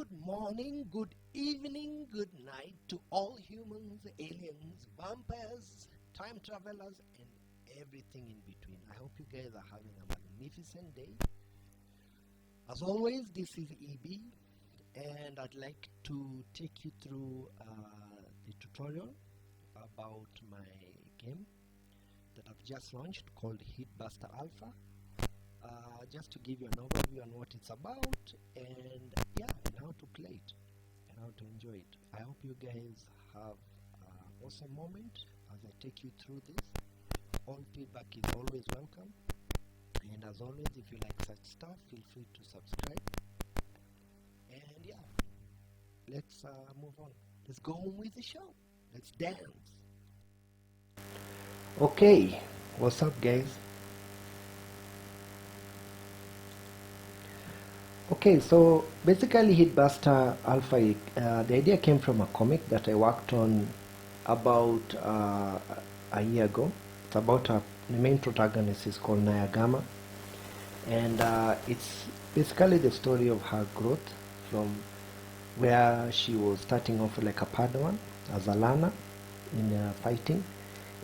Good morning, good evening, good night to all humans, aliens, vampires, time travelers, and everything in between. I hope you guys are having a magnificent day. As always, this is EB, and I'd like to take you through the tutorial about my game that I've just launched called Hitbuster Alpha. Just to give you an overview on what it's about, and yeah, and how to play it and how to enjoy it. I hope you guys have an awesome moment as I take you through this. All feedback is always welcome, and as always, if you like such stuff, feel free to subscribe. And yeah, let's move on. Let's go on with the show. Let's dance. Okay, what's up, guys? Okay, so basically Hitbuster Alpha, the idea came from a comic that I worked on about a year ago. It's about the main protagonist is called Nayagama, and it's basically the story of her growth from where she was starting off like a Padawan as a learner in fighting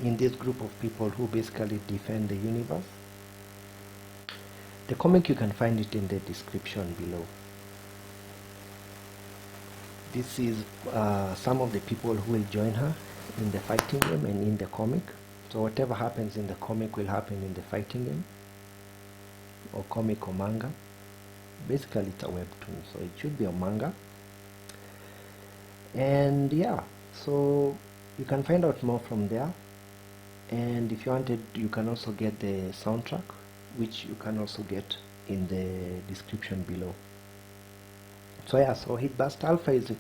in this group of people who basically defend the universe. The comic, you can find it in the description below. This is some of the people who will join her in the fighting game and in the comic. So whatever happens in the comic will happen in the fighting game, or comic or manga. Basically it's a webtoon, so it should be a manga. And yeah, so you can find out more from there. And if you wanted, you can also get the soundtrack, which you can also get in the description below. So yeah, so Hitbuster Alpha is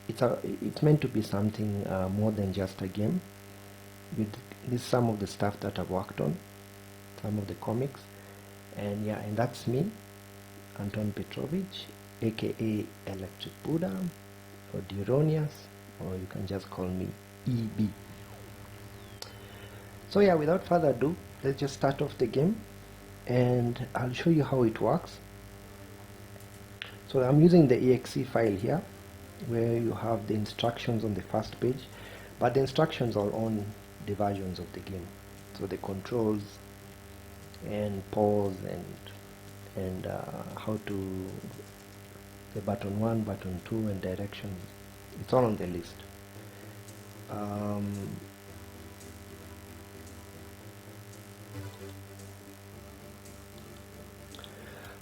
it's meant to be something more than just a game. With this, some of the stuff that I've worked on, some of the comics, and yeah, and that's me, Anton Petrovich, aka Electric Buddha, or Dironius, or you can just call me EB. So yeah, without further ado, let's just start off the game, and I'll show you how it works. So I'm using the exe file here, where you have the instructions on the first page, but the instructions are on the versions of the game. So the controls and pause and how to the button 1, button 2, and directions. It's all on the list.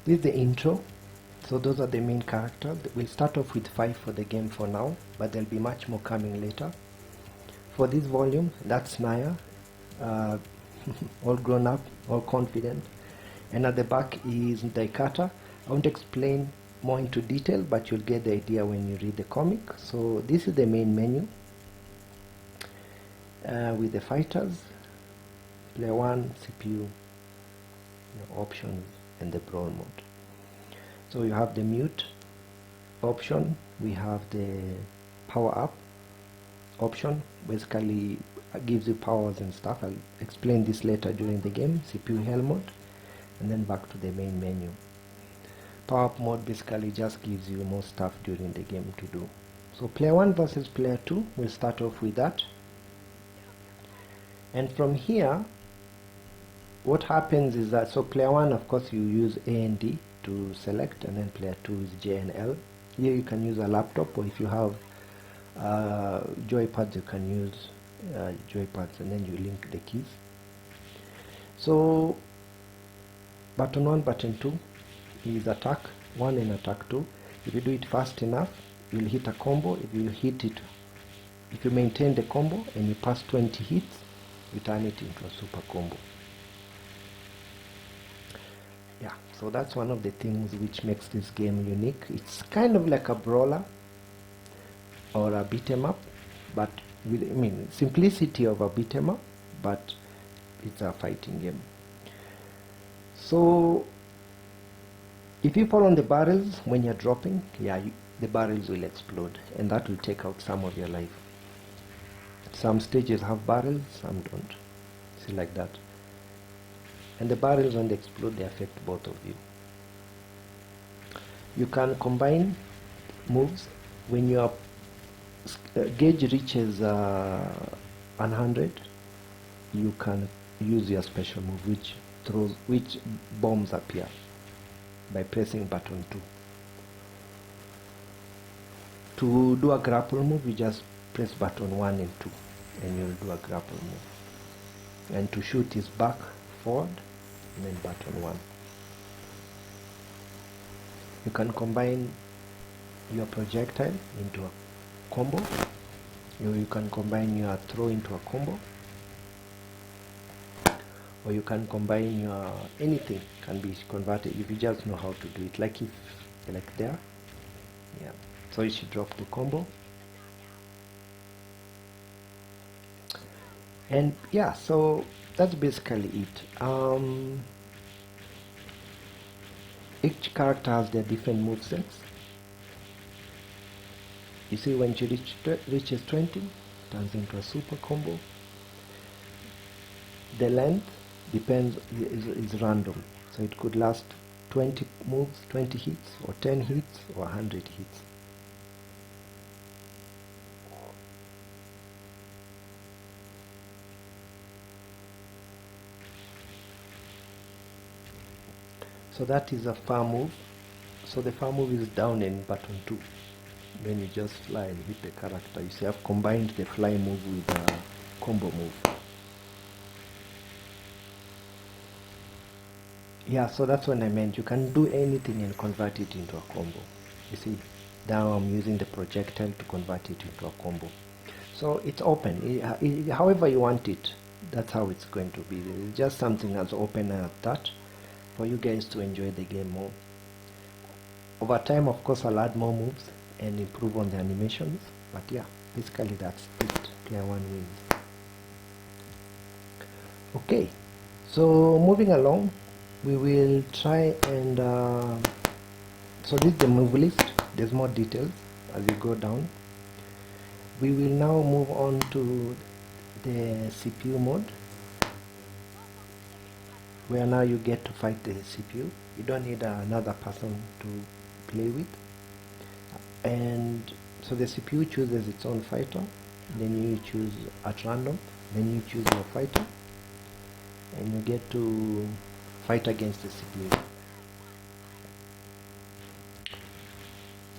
This is the intro. So those are the main characters. We'll start off with 5 for the game for now, but there'll be much more coming later. For this volume, that's Naya, all grown up, all confident. And at the back is Daikata. I won't explain more into detail, but you'll get the idea when you read the comic. So this is the main menu with the fighters, player 1, CPU, options, and the brawl mode. So you have the mute option, we have the power up option, basically gives you powers and stuff. I'll explain this later during the game. CPU hell mode, and then back to the main menu. Power up mode basically just gives you more stuff during the game to do. So player 1 versus player 2, we'll start off with that. And from here, what happens is that, so player 1, of course, you use A and D to select, and then player 2 is J and L. Here you can use a laptop, or if you have joypads, you can use joypads, and then you link the keys. So button 1, button 2 is attack 1 and attack 2. If you do it fast enough, you'll hit a combo. If you maintain the combo and you pass 20 hits, you turn it into a super combo. Yeah, so that's one of the things which makes this game unique. It's kind of like a brawler or a beat 'em up, but with, simplicity of a beat 'em up, but it's a fighting game. So if you fall on the barrels when you're dropping, yeah, the barrels will explode, and that will take out some of your life. Some stages have barrels, some don't. See, like that. And the barrels, when they explode, they affect both of you. You can combine moves when your gauge reaches 100. You can use your special move, which bombs appear by pressing button 2. To do a grapple move, you just press button 1 and 2, and you'll do a grapple move. And to shoot is back, forward, and then button 1. You can combine your projectile into a combo. You can combine your throw into a combo, or you can combine your anything can be converted if you just know how to do it. Like there, yeah. So you should drop the combo, and yeah. So that's basically it. Each character has their different movesets. You see, when she reaches 20, turns into a super combo. The length depends is random, so it could last 20 moves, 20 hits, or 10 hits, or 100 hits. So that is a far move. So the far move is down in button 2. Then you just fly and hit the character. You see, I've combined the fly move with a combo move. Yeah, so that's what I meant. You can do anything and convert it into a combo. You see, now I'm using the projectile to convert it into a combo. So it's open. However you want it, that's how it's going to be. It's just something as open as that for you guys to enjoy the game more. Over time, of course, I'll add more moves and improve on the animations. But yeah, basically that's it. Player 1 wins. Okay, so moving along, we will try and so this is the move list. There's more details as you go down. We will now move on to the CPU mode, where now you get to fight the CPU. You don't need another person to play with. And so the CPU chooses its own fighter, then you choose at random, then you choose your fighter, and you get to fight against the CPU.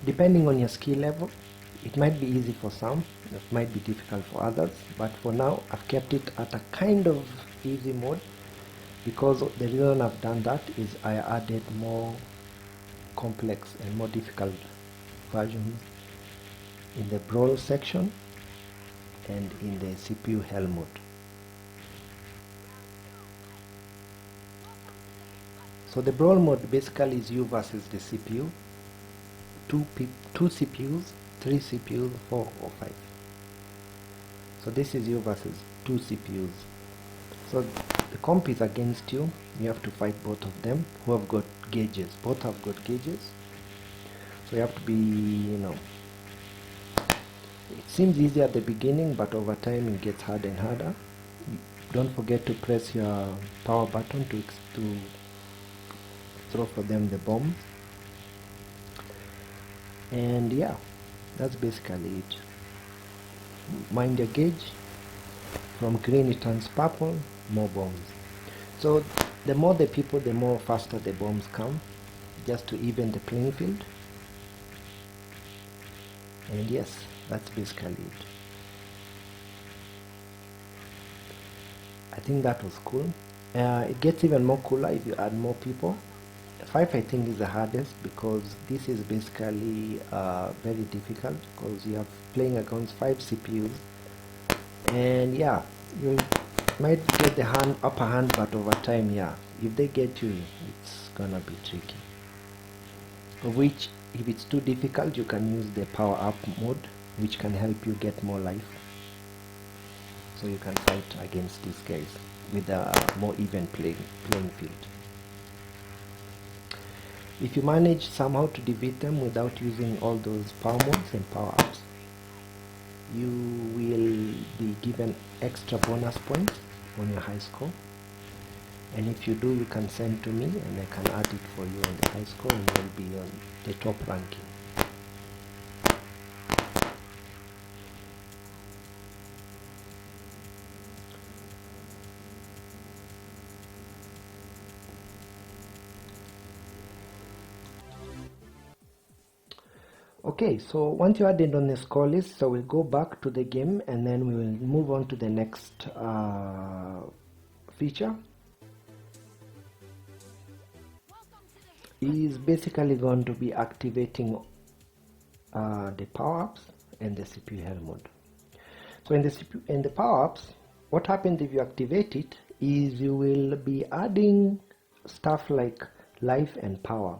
Depending on your skill level, it might be easy for some, it might be difficult for others, but for now I've kept it at a kind of easy mode, because the reason I've done that is I added more complex and more difficult versions in the brawl section and in the CPU hell mode. So the brawl mode basically is you versus the CPU, two CPUs, 3 CPUs, 4 or 5. So this is you versus 2 CPUs. So the comp is against you. You have to fight both of them who have got gauges. Both have got gauges. So you have to be, it seems easy at the beginning, but over time it gets harder and harder. Don't forget to press your power button to throw for them the bombs. And yeah, that's basically it. Mind your gauge. From green it turns purple, more bombs. So the more the people, the more faster the bombs come, just to even the playing field. And yes, that's basically it. I think that was cool. It gets even more cooler if you add more people. 5 I think is the hardest, because this is basically very difficult, because you are playing against 5 CPUs, and yeah, you might get the upper hand, but over time, yeah, if they get you, it's gonna be tricky. Of which, if it's too difficult, you can use the power up mode, which can help you get more life, so you can fight against these guys with a more even playing field. If you manage somehow to defeat them without using all those power modes and power ups, you will be given extra bonus points on your high score, And if you do, you can send to me and I can add it for you on the high score and you'll be on the top ranking. Okay, so once you added on the score list, so we'll go back to the game and then we will move on to the next feature. Is basically going to be activating the power-ups and the CPU hell mode. So in the power-ups, what happens if you activate it is you will be adding stuff like life and power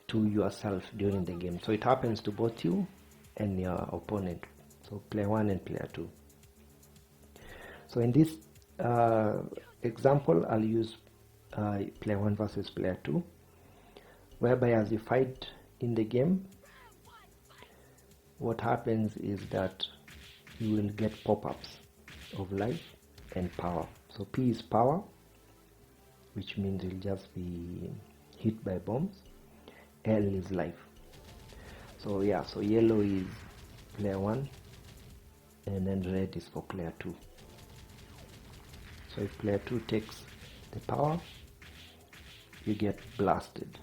to yourself during the game. So it happens to both you and your opponent. So player 1 and player 2. So in this example, I'll use player 1 versus player 2, whereby as you fight in the game, what happens is that you will get pop-ups of life and power. So P is power, which means you'll just be hit by bombs. L is life. So yeah, so yellow is player 1 and then red is for player 2. So if player 2 takes the power, you get blasted.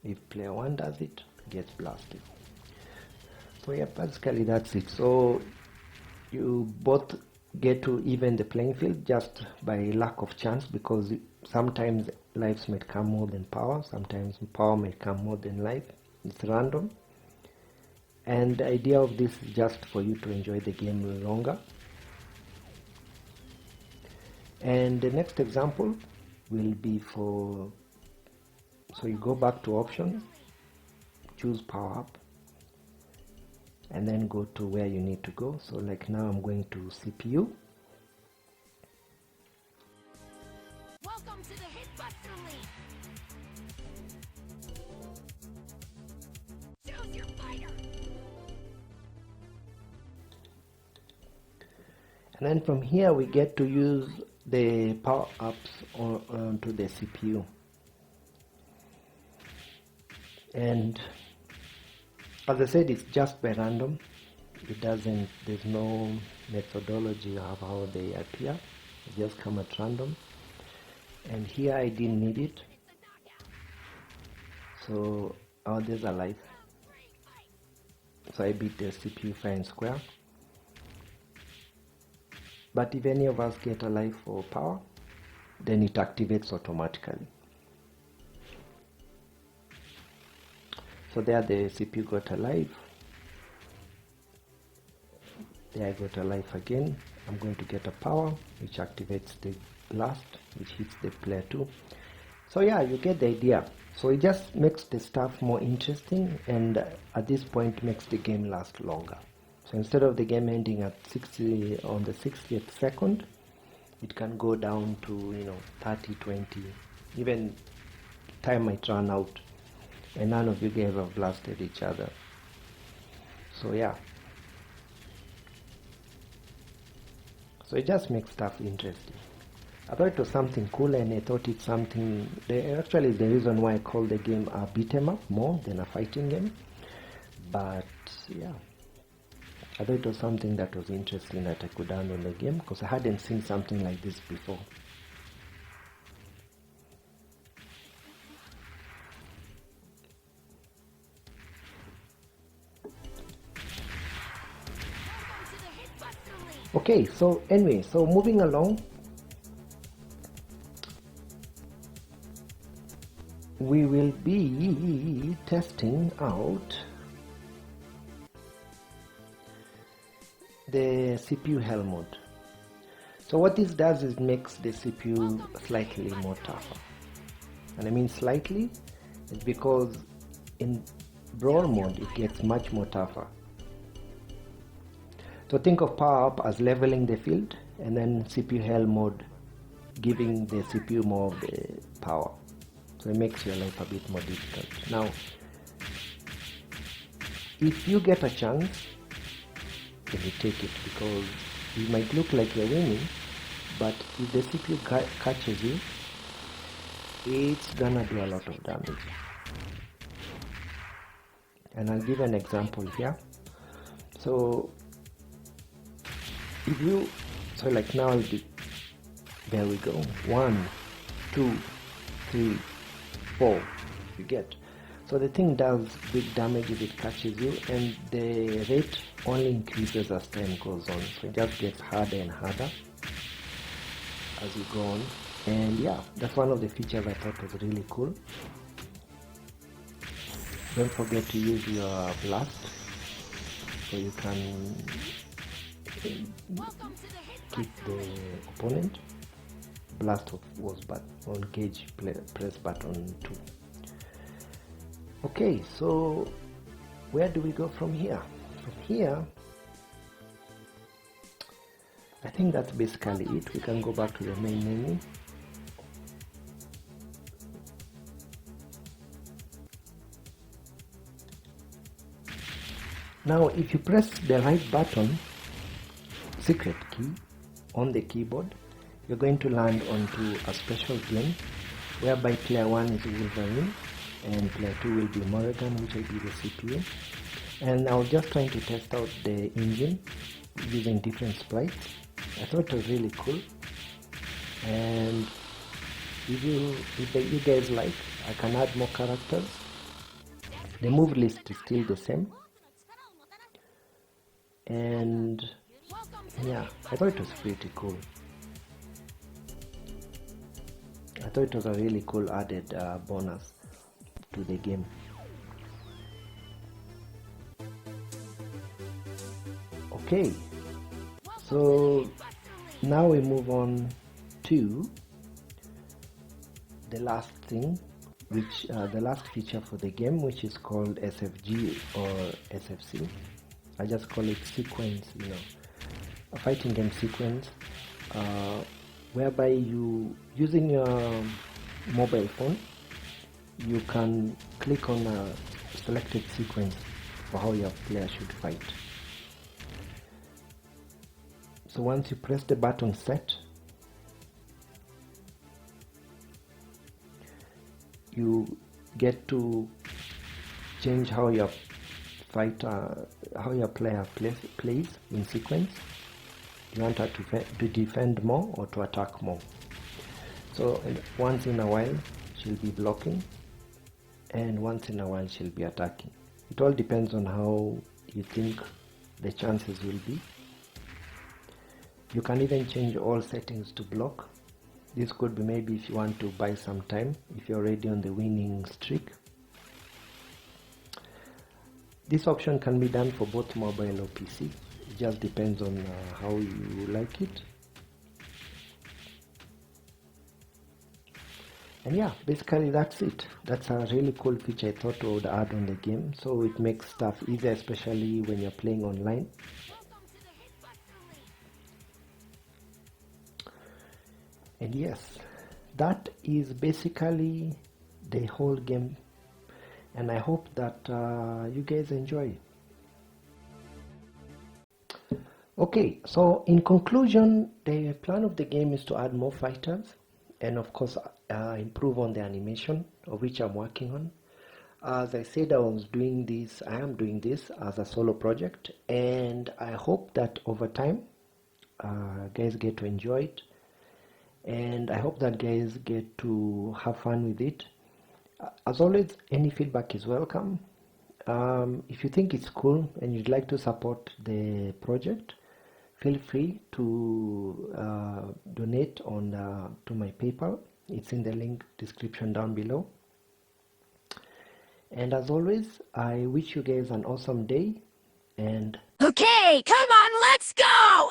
If player 1 does it, gets blasted. So yeah, basically that's it. So you both get to even the playing field just by lack of chance, because sometimes lives might come more than power, sometimes power may come more than life. It's random, and the idea of this is just for you to enjoy the game longer. And the next example will be for, so you go back to options, choose power up, and then go to where you need to go. So like now I'm going to CPU. Welcome to the Hitbuster League. Choose your fighter. And then from here we get to use the power ups onto the CPU. And as I said, it's just by random. There's no methodology of how they appear. They just come at random. And here I didn't need it. So there's a life. So I beat the CPU fair and square. But if any of us get a life or power, then it activates automatically. So there the CPU got a life. There I got a life again. I'm going to get a power, which activates the blast, which hits the player 2. So yeah, you get the idea. So it just makes the stuff more interesting, and at this point makes the game last longer. So instead of the game ending at 60 on the 60th second, it can go down to 30, 20, even time might run out and none of you guys have blasted each other. So yeah, so it just makes stuff interesting. I thought it was something cool, and I thought it's something, actually the reason why I call the game a beat 'em up more than a fighting game. But yeah, I thought it was something that was interesting that I could add on the game, because I hadn't seen something like this before. Okay, so anyway, so moving along, we will be testing out the CPU hell mode. So what this does is makes the CPU slightly more tougher. And I mean slightly, it's because in brawl mode it gets much more tougher. So think of power up as leveling the field, and then CPU hell mode giving the CPU more of the power. So it makes your life a bit more difficult. Now, if you get a chance, then you take it, because it might look like you're winning, but if the CPU catches you, it's gonna do a lot of damage. And I'll give an example here. So if you, so like now I'll be, there we go, 1 2 3 4, you get. So the thing does big damage if it catches you, and the rate only increases as time goes on, so it just gets harder and harder as you go on. And yeah, that's one of the features I thought was really cool. Don't forget to use your blast, so you can keep the opponent. Blast was but on gauge, press button 2. Okay, so where do we go from here? From here, I think that's basically it. We can go back to the main menu. Now if you press the right button, secret key, on the keyboard, you're going to land onto a special game whereby player 1 is Wolverine and player 2 will be Morrigan, which will be the CPU. And I was just trying to test out the engine using different sprites. I thought it was really cool, and if you guys like, I can add more characters. The move list is still the same, and yeah, I thought it was pretty cool. I thought it was a really cool added bonus to the game. Okay, so now we move on to the last thing, which the last feature for the game, which is called SFG or SFC. I just call it sequence, a fighting game sequence, whereby you, using your mobile phone, you can click on a selected sequence for how your player should fight. So once you press the button set, you get to change how your fighter, how your player plays in sequence. You want her to defend more or to attack more. So once in a while she'll be blocking, and once in a while she'll be attacking. It all depends on how you think the chances will be. You can even change all settings to block. This could be maybe if you want to buy some time, if you're already on the winning streak. This option can be done for both mobile or PC. It just depends on how you like it. And yeah, basically that's it. That's a really cool feature I thought I would add on the game, so it makes stuff easier, especially when you're playing online. And yes, that is basically the whole game, and I hope that you guys enjoy. Okay, so in conclusion, the plan of the game is to add more fighters and of course improve on the animation, of which I'm working on. As I said, I am doing this as a solo project, and I hope that over time guys get to enjoy it, and I hope that guys get to have fun with it. As always, any feedback is welcome. If you think it's cool and you'd like to support the project, feel free to donate on to my PayPal. It's in the link description down below. And as always, I wish you guys an awesome day, and Okay, come on, let's go!